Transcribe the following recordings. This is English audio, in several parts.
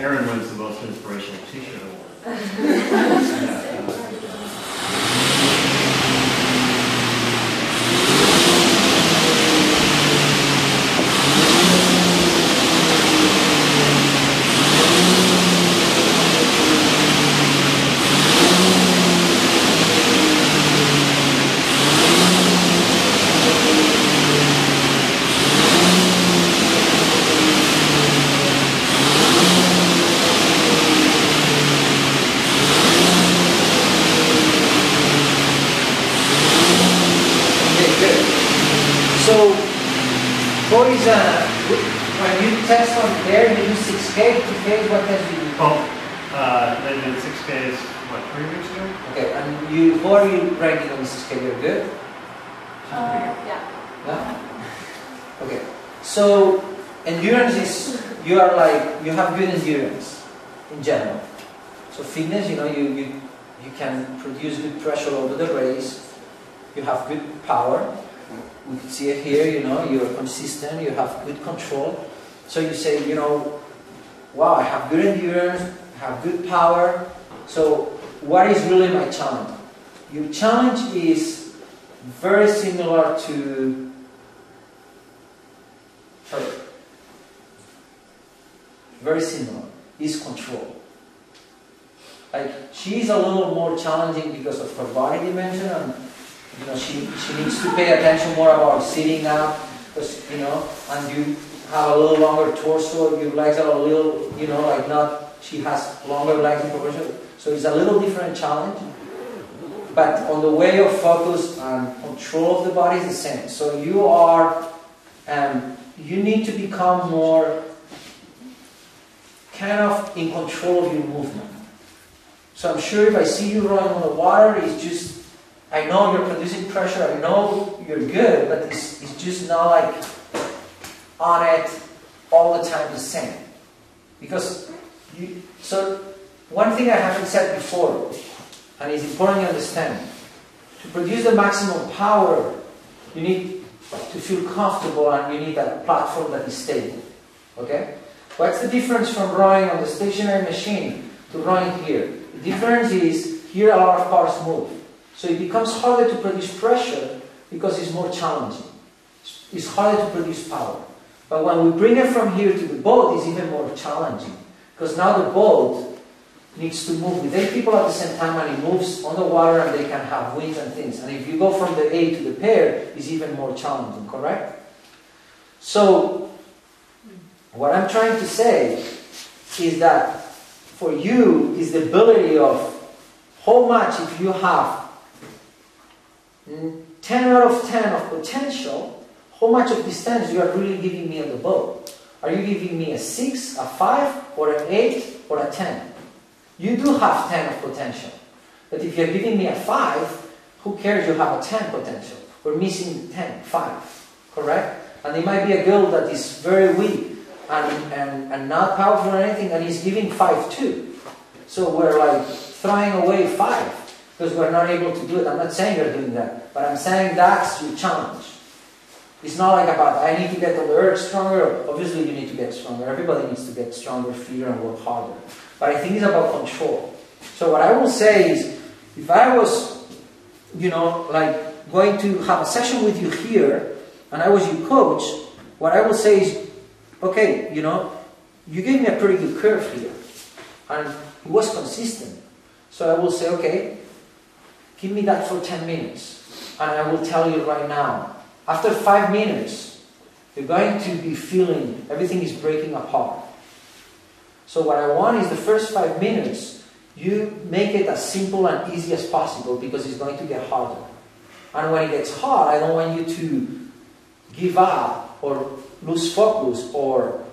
Erin wins the most inspirational t-shirt award. When you test on there, you do 6K, 2K, what test do you do? Oh, they did 6Ks, what, 3 weeks ago? Okay, and how are you ranking on the 6K? You're good? Yeah. Yeah? Okay, so endurance is, you have good endurance in general. So fitness, you can produce good pressure over the race, you have good power. We can see it here, you're consistent, you have good control. So you say, wow, I have good endurance, I have good power. So what is really my challenge? Your challenge is very similar to her. Very similar, is control. Like, she's a little more challenging because of her body dimension, and she needs to pay attention more about sitting up, because, and you have a little longer torso, your legs are a little, she has longer legs in proportion. So it's a little different challenge. But on the way of focus and control of the body is the same. So you need to become more kind of in control of your movement. So I'm sure if I see you rowing on the water, it's just, I know you're producing pressure, I know you're good, but it's just not like on it all the time the same. Because so one thing I haven't said before, and it's important you understand, to produce the maximum power, you need to feel comfortable and you need a platform that is stable. Okay? What's the difference from rowing on the stationary machine to rowing here? The difference is, here a lot of parts move. So it becomes harder to produce pressure because it's more challenging. It's harder to produce power. But when we bring it from here to the boat, it's even more challenging. Because now the boat needs to move with 8 people at the same time, and it moves on the water and they can have winds and things. And if you go from the A to the pair, it's even more challenging, correct? So, what I'm trying to say is that for you is the ability of how much, if you have 10 out of 10 of potential, how much of distance you are really giving me on the boat. Are you giving me a 6, a 5, or an 8, or a 10? You do have 10 of potential. But if you're giving me a 5, who cares you have a 10 potential? We're missing 10, 5, correct? And it might be a girl that is very weak and not powerful or anything, and is giving 5 too. So we're like throwing away 5 because we're not able to do it. I'm not saying you're doing that, but I'm saying that's your challenge. It's not like about, I need to get the urge stronger. Obviously you need to get stronger. Everybody needs to get stronger, fitter, and work harder. But I think it's about control. So what I will say is, if I was, like going to have a session with you here, and I was your coach, what I will say is, okay, you gave me a pretty good curve here. And it was consistent. So I will say, okay, give me that for 10 minutes. And I will tell you right now, after 5 minutes, you're going to be feeling everything is breaking apart. So what I want is the first 5 minutes, you make it as simple and easy as possible because it's going to get harder. And when it gets hard, I don't want you to give up or lose focus or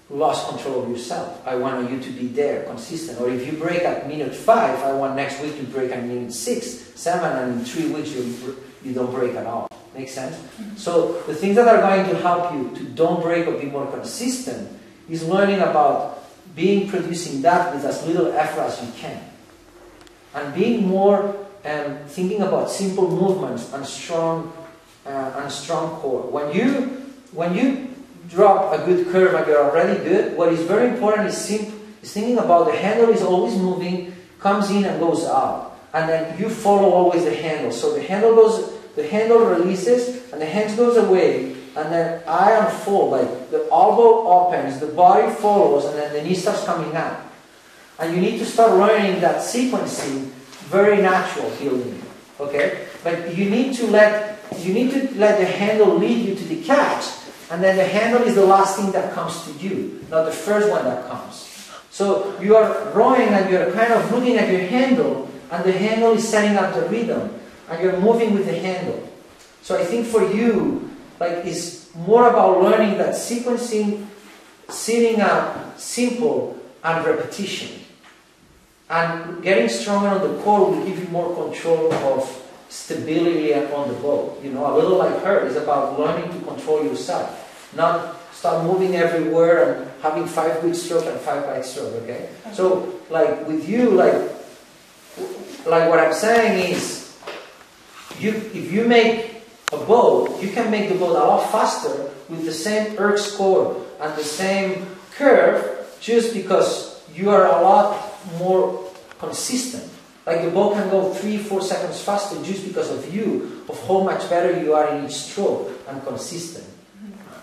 lose control of yourself. I want you to be there, consistent. Or if you break at minute 5, I want next week to break at minute 6, 7, and in 3 weeks you don't break at all. Make sense? So the things that are going to help you to don't break or be more consistent is learning about producing that with as little effort as you can. And being more thinking about simple movements and strong core. When you drop a good curve and you're already good, what is very important is is thinking about the handle is always moving, comes in and goes out. And then you follow always the handle. So the handle releases and the hands goes away. And then I unfold, like the elbow opens, the body follows, and then the knee starts coming out. And you need to start learning that sequencing, very natural building. Okay? But you need to let the handle lead you to the catch, and then the handle is the last thing that comes to you, not the first one that comes. So you are rowing and you're kind of looking at your handle, and the handle is setting up the rhythm, and you're moving with the handle. So I think for you, like, it's more about learning that sequencing, sitting up, simple, and repetition. And getting stronger on the core will give you more control of stability on the boat. You know, a little like her is about learning to control yourself, not start moving everywhere and having 5 good stroke and 5 bad stroke. Okay. So like with you, like what I'm saying is, if you make a boat, you can make the boat a lot faster with the same erg score and the same curve, just because you are a lot more consistent. Like the boat can go 3-4 seconds faster just because of you, of how much better you are in each stroke and consistent.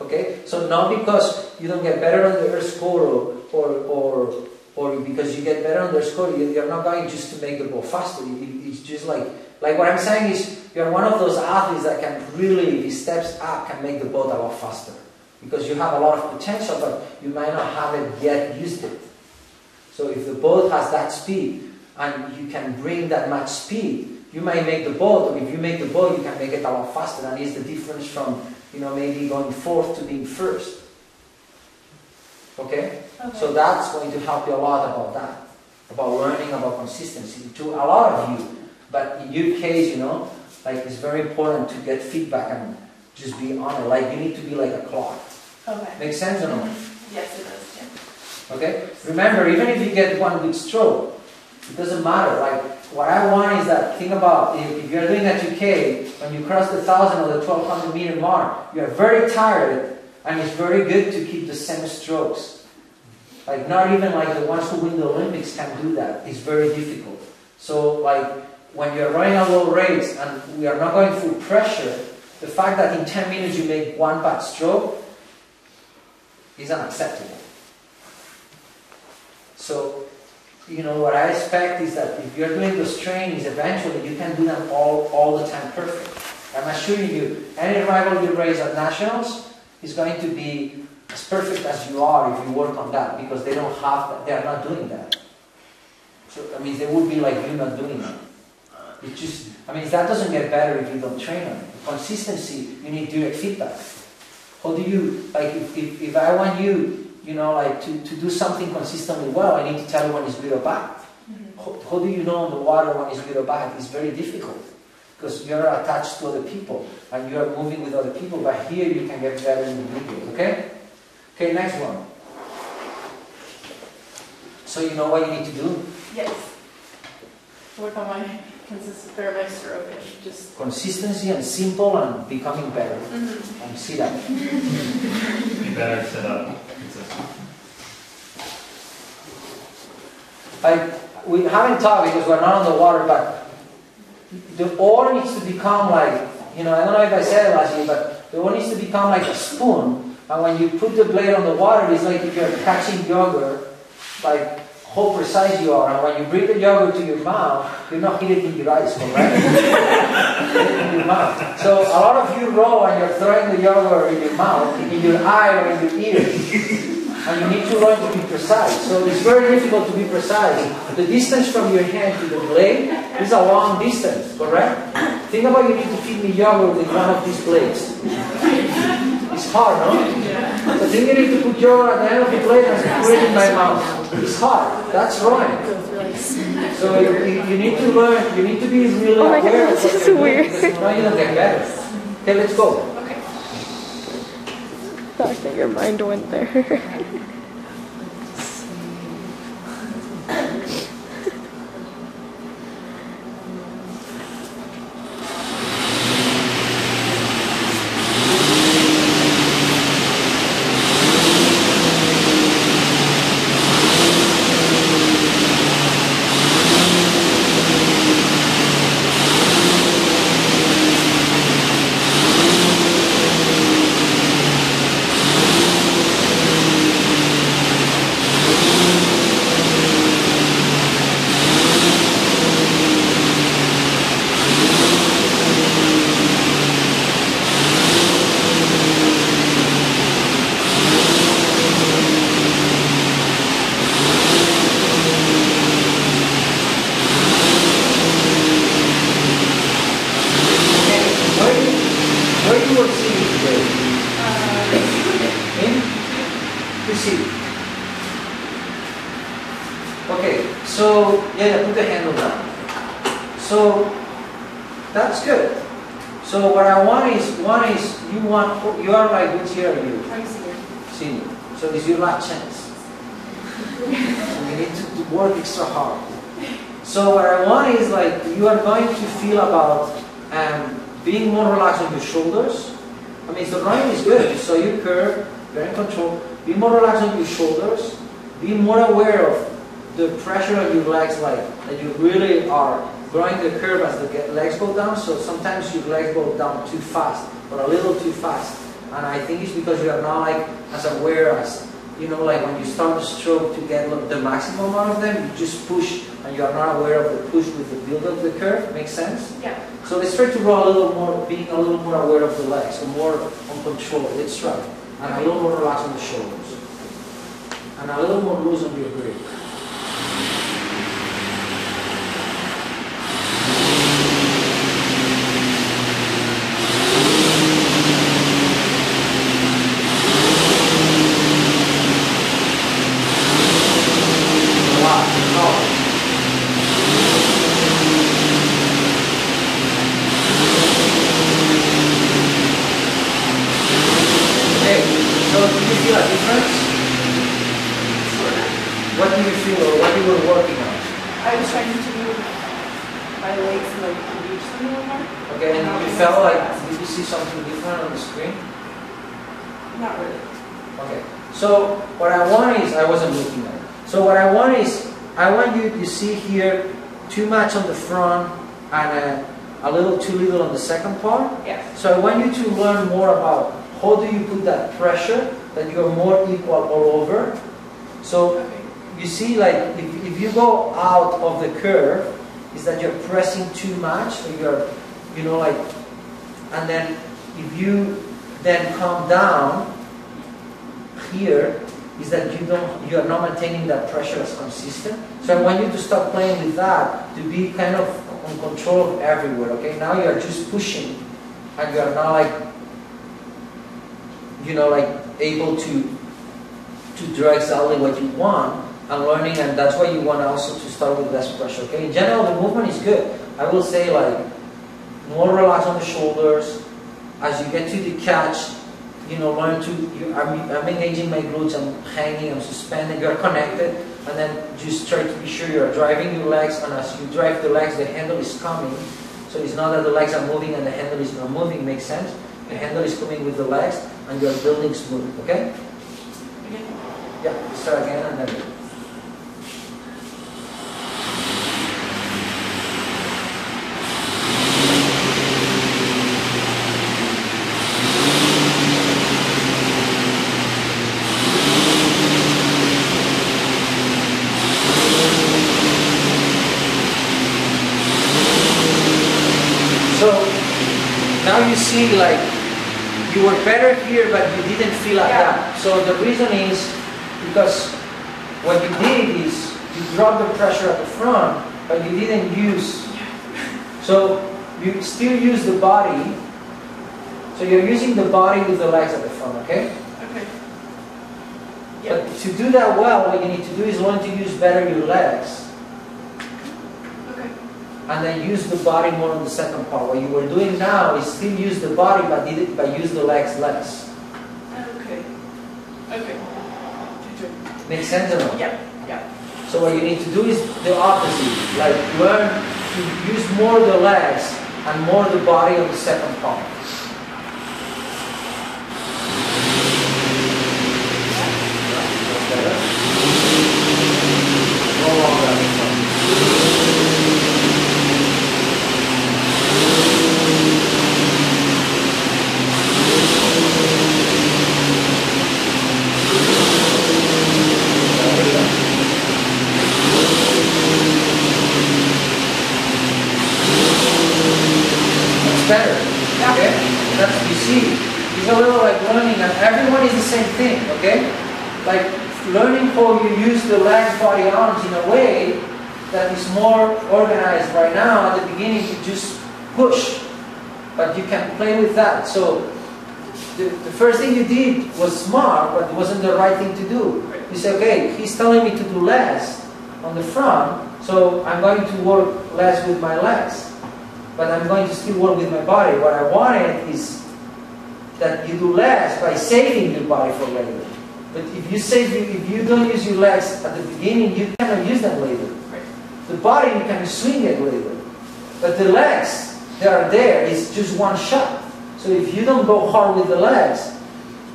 Okay? So not because you don't get better on the erg score or because you get better on the score, you're not going just to make the boat faster. It's just like what I'm saying is, you're one of those athletes that can really, if he steps up, can make the boat a lot faster. Because you have a lot of potential, but you might not have it yet used it. So if the boat has that speed, and you can bring that much speed, you might make the boat, or if you make the boat, you can make it a lot faster. And it's the difference from, you know, maybe going fourth to being first. Okay? So that's going to help you a lot about that. About learning about consistency to a lot of you. But in your case, you know, like it's very important to get feedback and just be on it. Like you need to be like a clock. Okay. Make sense or no? Yes, it does. Yeah. Okay? Remember, even if you get one good stroke, it doesn't matter. Like, what I want is that, think about, if you're doing a 2K, when you cross the 1,000 or the 1,200 meter mark, you're very tired, and it's very good to keep the same strokes. Like, not even like the ones who win the Olympics can do that. It's very difficult. So, like, when you're running a low race, and we are not going through pressure, the fact that in 10 minutes you make one bad stroke is unacceptable. So, you know, what I expect is that if you're doing those trainings, eventually you can do them all the time perfect. I'm assuring you, any rival you race at nationals is going to be as perfect as you are if you work on that, because they don't have that, they are not doing that. So, I mean, they would be like you not doing that. It just, I mean, that doesn't get better if you don't train on it. Consistency, you need direct feedback. How do you, like, if I want you, you know, like to do something consistently well, I need to tell you when it's good or bad. How do you know on the water when it's good or bad? It's very difficult because you're attached to other people and you're moving with other people, but here you can get better in the video, okay? Okay, next one. So you know what you need to do? Yes. Work on my my stroke and just consistency and simple and becoming better. And see that. Be better set up. Like, we haven't talked because we're not on the water, but the oar needs to become like, you know, I don't know if I said it last year, but the oar needs to become like a spoon. And when you put the blade on the water, it's like if you're catching yogurt, like how precise you are. And when you bring the yogurt to your mouth, you're not hitting it in your eyes, correct? in your mouth. So a lot of you row and you're throwing the yogurt in your mouth, in your eye or in your ear. And you need to learn to be precise. So it's very difficult to be precise. The distance from your hand to the blade is a long distance, correct? Think about you need to feed me yogurt with one of these blades. It's hard, no? So think you need to put yogurt at the end of the blade and put it in my mouth. It's hard. That's wrong. So you need to learn, you need to be really aware of what you're doing, because now you don't get better. Okay, let's go. Thought that your mind went there. You see. Okay, so yeah, put the handle down. So that's good. So what I want is, you are like, which year are you? I'm senior. Senior. So this is your last chance. So you need to work extra hard. So what I want is like, you are going to feel about being more relaxed on your shoulders. I mean, the running is good. So you curve, you're in control. Be more relaxed on your shoulders. Be more aware of the pressure on your legs, like that you really are growing the curve as the legs go down. So sometimes your legs go down too fast, or a little too fast. And I think it's because you are not like as aware as, you know, like when you start the stroke to get the maximum amount of them, you just push and you are not aware of the push with the build of the curve. Makes sense? Yeah. So let's try to roll a little more, being a little more aware of the legs, so more on control. Let's try. And a little more relaxed on the shoulders. And a little more loose on your grip. What do you feel, or what you were working on? I was trying to move my legs and like reach them a little more. Okay, and you felt like, did you see something different on the screen? Not really. Okay, so what I want is, I wasn't looking at it. So what I want is, I want you to see here too much on the front and a little too little on the second part. Yeah. So I want you to learn more about how do you put that pressure, that you're more equal all over. So Okay. you see, like, if you go out of the curve, is that you're pressing too much, or you're, you know, like, and then if you then come down here, is that you are not maintaining that pressure as consistent. So I want you to start playing with that, to be kind of on control of everywhere, okay? Now you are just pushing, and you are not like, you know, like able to draw exactly what you want, and learning, and that's why you want also to start with less pressure, okay? In general, the movement is good. I will say, like, more relaxed on the shoulders. As you get to the catch, you know, learn to, I'm engaging my glutes, I'm hanging, I'm suspending, you're connected, and then just try to be sure you're driving your legs, and as you drive the legs, the handle is coming. So it's not that the legs are moving and the handle is not moving, makes sense? The handle is coming with the legs, and you're building smooth, okay? Again. Yeah, start again, and then... So now you see, like, you were better here, but you didn't feel like that. So the reason is because what you did is you dropped the pressure at the front, but you didn't use. So you still use the body. So you're using the body with the legs at the front, okay? Okay. But to do that well, what you need to do is learn to use better your legs. Okay. And then use the body more on the second part. What you were doing now is still use the body, but use the legs less. Okay. Okay. Make sense or no? Yeah. Yeah. So what you need to do is the opposite. Like, learn to use more the legs and more the body on the second part. That's better. No longer at the front. Better, okay? That's, you see, it's a little like learning, and everyone is the same thing, okay? Like learning how you use the legs, body, arms in a way that is more organized. Right now, at the beginning, you just push, but you can play with that. So the first thing you did was smart, but it wasn't the right thing to do. You say, okay, he's telling me to do less on the front, so I'm going to work less with my legs. But I'm going to still work with my body. What I wanted is that you do less by saving your body for later. But if you don't use your legs at the beginning, you cannot use them later. The body, you can swing it later. But the legs, they are there. It's just one shot. So if you don't go hard with the legs,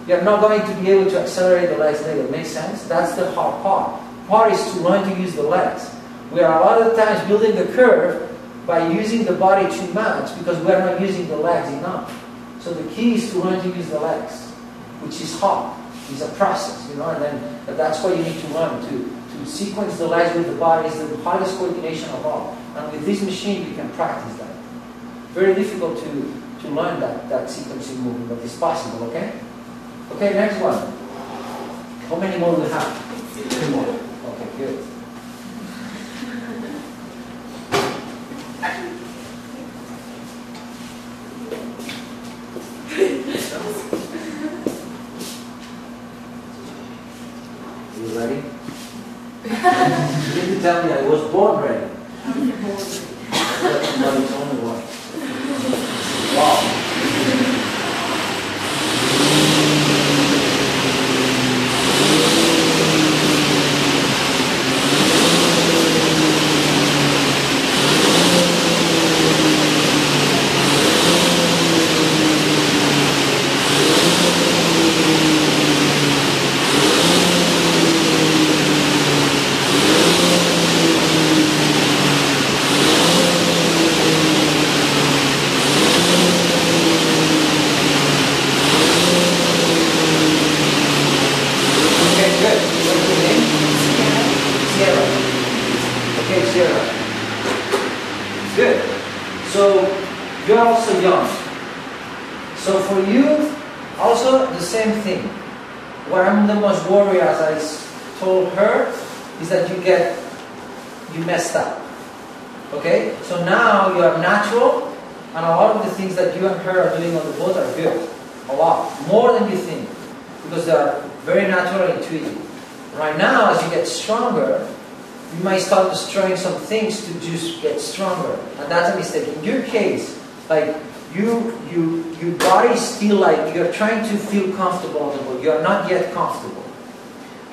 you're not going to be able to accelerate the legs later. Make sense? That's the hard part. Part is to learn to use the legs. We are a lot of times building the curve by using the body too much because we are not using the legs enough. So the key is to learn to use the legs, which is hard. It's a process, you know, and then that's what you need to learn to sequence the legs with the body is the hardest coordination of all. And with this machine, you can practice that. Very difficult to learn that sequencing movement, but it's possible, okay? Okay, next one. How many more do we have? 2 more. Okay, good. You ready? You didn't tell me I was born ready. But it's only one. Wow. You're also young. So for you, also the same thing. What I'm the most worried, as I told her, is that you messed up. Okay? So now you are natural, and a lot of the things that you and her are doing on the boat are good. A lot. More than you think. Because they are very natural and intuitive. Right now, as you get stronger, you might start destroying some things to just get stronger. And that's a mistake. In your case, like your body is still like you're trying to feel comfortable on the boat. You're not yet comfortable.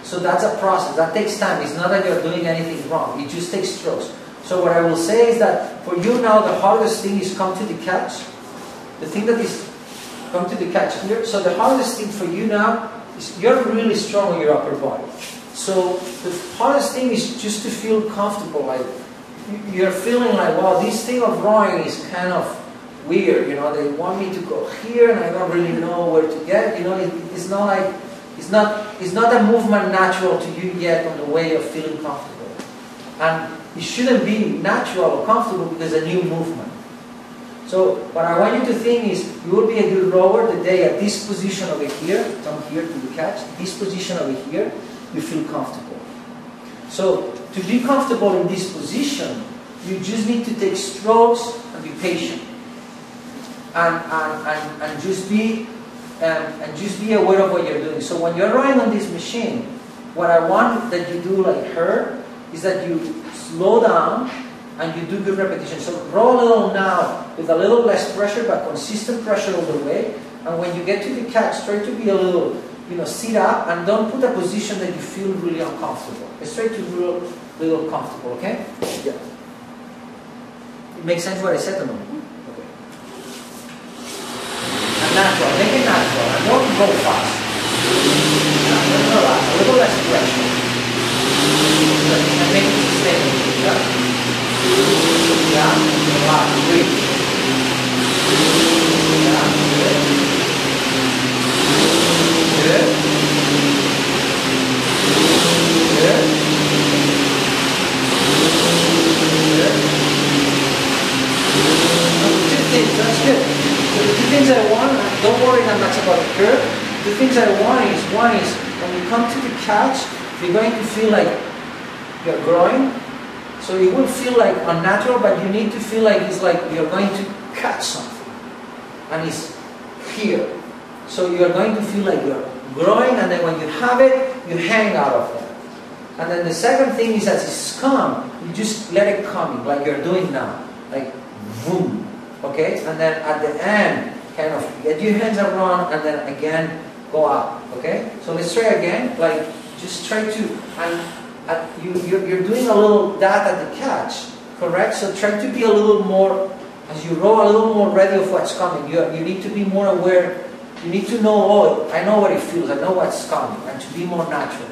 So that's a process. That takes time. It's not that you're doing anything wrong. It just takes strokes. So what I will say is that for you now, the hardest thing is come to the catch. The thing that is come to the catch here. So the hardest thing for you now is you're really strong on your upper body. So the hardest thing is just to feel comfortable. Like you're feeling like, wow, this thing of rowing is kind of weird. You know, they want me to go here, and I don't really know where to get. You know, it's not like it's not a movement natural to you yet on the way of feeling comfortable. And it shouldn't be natural or comfortable because it's a new movement. So what I want you to think is you will be a good rower the day at this position over here, from here to the catch, this position over here, you feel comfortable. So to be comfortable in this position, you just need to take strokes and be patient. And just be aware of what you're doing. So when you're rowing on this machine, what I want that you do like her is that you slow down and you do good repetitions. So row a little now with a little less pressure, but consistent pressure all the way. And when you get to the catch, try to be a little, sit up and don't put a position that you feel really uncomfortable. It's try to be a little comfortable, okay? Yeah. It makes sense what I said or no? Okay. And natural, make it natural. And don't go fast. Relax, a little less pressure. And make it sustainable. Yeah. Yeah, relax, breathe. Yeah, good. Good. Good. Good. Two things, that's good. So the two things I want, don't worry that much about the curve. The things I want is, one is, when you come to the catch, you're going to feel like you're growing. So it will feel like unnatural, but you need to feel like it's like you're going to catch something. And it's here. So you are going to feel like you're growing, and then when you have it, you hang out of that. And then the second thing is as it's come, you just let it come, like you're doing now. Like, boom. Okay? And then at the end, kind of get your hands around, and then again, go up. Okay? So let's try again. Like, just try to, and you're doing a little that at the catch. Correct? So try to be a little more, as you roll, a little more ready of what's coming. You need to be more aware. You need to know, oh, I know what it feels, I know what's coming, and to be more natural.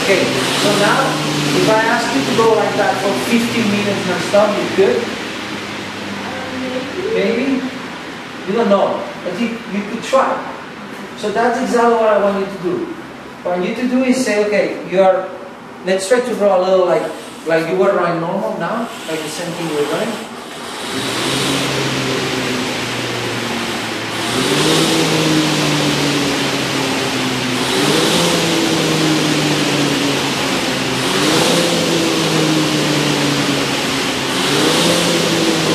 Okay, so now, if I ask you to go like that for 15 minutes non-stop, you good? Maybe? You don't know, but you could try. So that's exactly what I want you to do. What I want you to do is say, okay, let's try to draw a little like you were drawing normal now, like the same thing you were doing.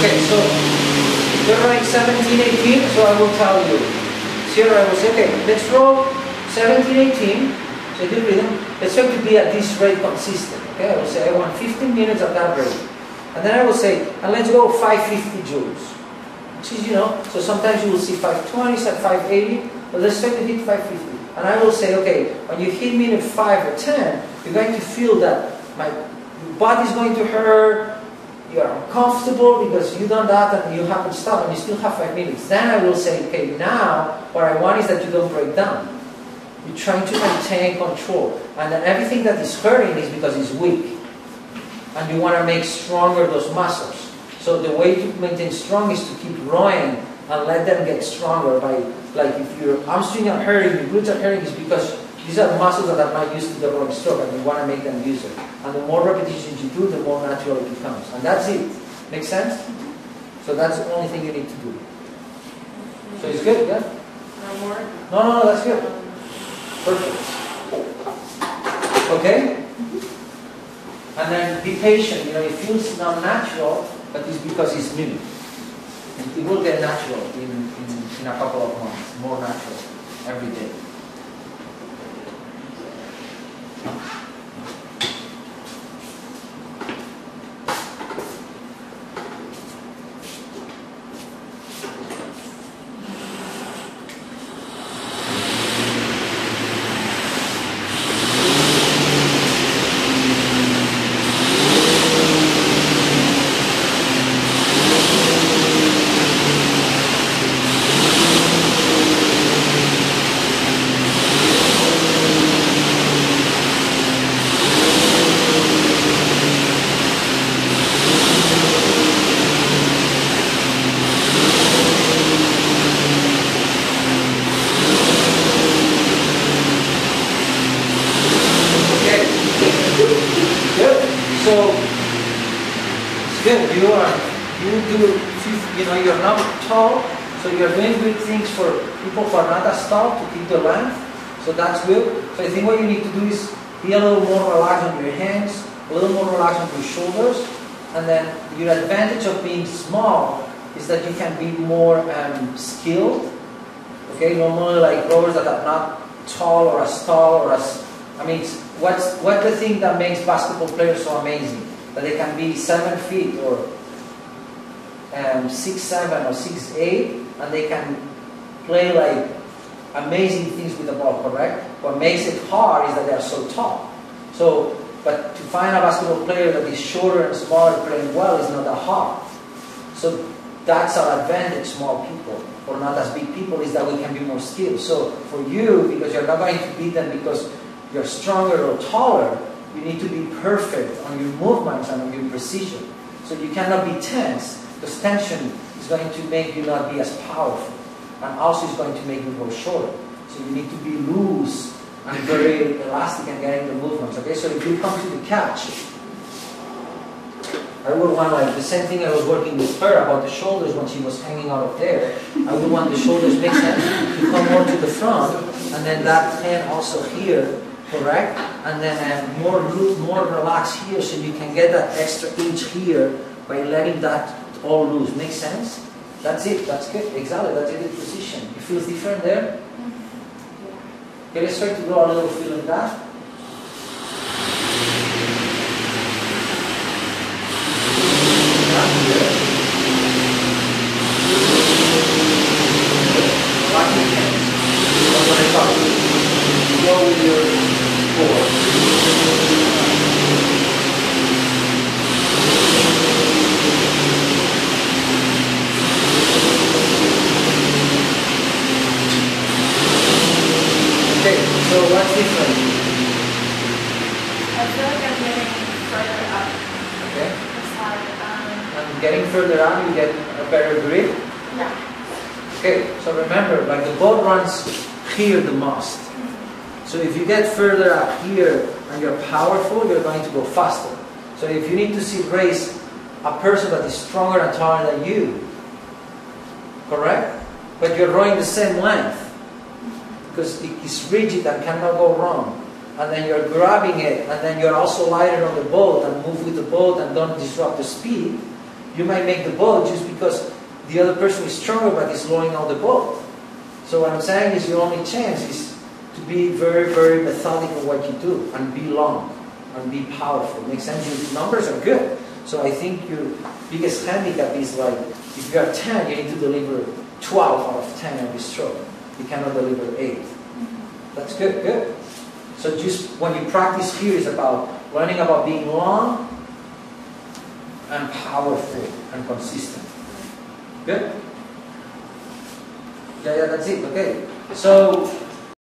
Okay, so you're like 17, 18, so I will tell you. Here I will say, okay, let's roll 17, 18, so do rhythm. Let's try to be at this rate consistent. Okay, I will say I want 15 minutes at that rate. And then I will say, and let's go 550 joules. Which is, so sometimes you will see 520s at 580, but let's try to hit 550. And I will say, okay, when you hit minute 5 or 10, you're going to feel that your body's going to hurt, you're uncomfortable because you done that and you haven't stopped and you still have 5 minutes. Then I will say, okay, now what I want is that you don't break down. You're trying to maintain control. And then everything that is hurting is because it's weak. And you want to make stronger those muscles. So the way to maintain strong is to keep rowing and let them get stronger by, like if your hamstring are hurting, your glutes are hurting, is because these are muscles that are not used to the rowing stroke and you want to make them use it. And the more repetitions you do, the more natural it becomes. And that's it. Make sense? So that's the only thing you need to do. So it's good, yeah? No more? No, that's good. Perfect. Okay? And then be patient. It feels not natural, but it's because it's new. It will get natural in a couple of months. More natural every day. You're not tall, so you're doing good things for people who are not as tall to keep the length, so that's good. So I think what you need to do is be a little more relaxed on your hands, a little more relaxed on your shoulders, and then your advantage of being small is that you can be more skilled. Okay, normally like rowers that are not tall or as, what's the thing that makes basketball players so amazing? That they can be 7 feet or 6'7" or 6'8", and they can play like amazing things with the ball, correct? What makes it hard is that they are so tall. So, but to find a basketball player that is shorter and smaller playing well is not that hard. So that's our advantage, small people, or not as big people, is that we can be more skilled. So for you, because you're not going to beat them because you're stronger or taller, you need to be perfect on your movements and on your precision. So you cannot be tense, because tension is going to make you not be as powerful, and also is going to make you go shorter. So you need to be loose and very elastic and getting the movements. Okay, so if you come to the catch, I I would want like the same thing I was working with her about the shoulders when she was hanging out of there. I would want the shoulders make sense to come more to the front, and then that hand also here, correct? And then more relaxed here, so you can get that extra inch here by letting that all loose. Make sense? That's it. That's good. Exactly. That's a good position. It feels different there. Okay, let's try to draw a little feel in that. Go with your core. Okay, so what's different? I feel like I'm getting further up. Okay. It's hard. And getting further up, you get a better grip. Yeah. Okay, so remember, like the boat runs here the most. So if you get further up here and you're powerful, you're going to go faster. So if you need to see race a person that is stronger and taller than you, correct? But you're rowing the same length because it is rigid and cannot go wrong. And then you're grabbing it, and then you're also lighter on the boat and move with the boat and don't disrupt the speed. You might make the boat just because the other person is stronger but is slowing down the boat. So what I'm saying is your only chance is to be very, very methodical in what you do and be long and be powerful. Makes sense? Your numbers are good. So I think your biggest handicap is like, if you are 10, you need to deliver 12 out of 10 every stroke. You cannot deliver 8. That's good, good. So just when you practice here is about learning about being long and powerful and consistent. Good? Yeah, that's it. Okay. So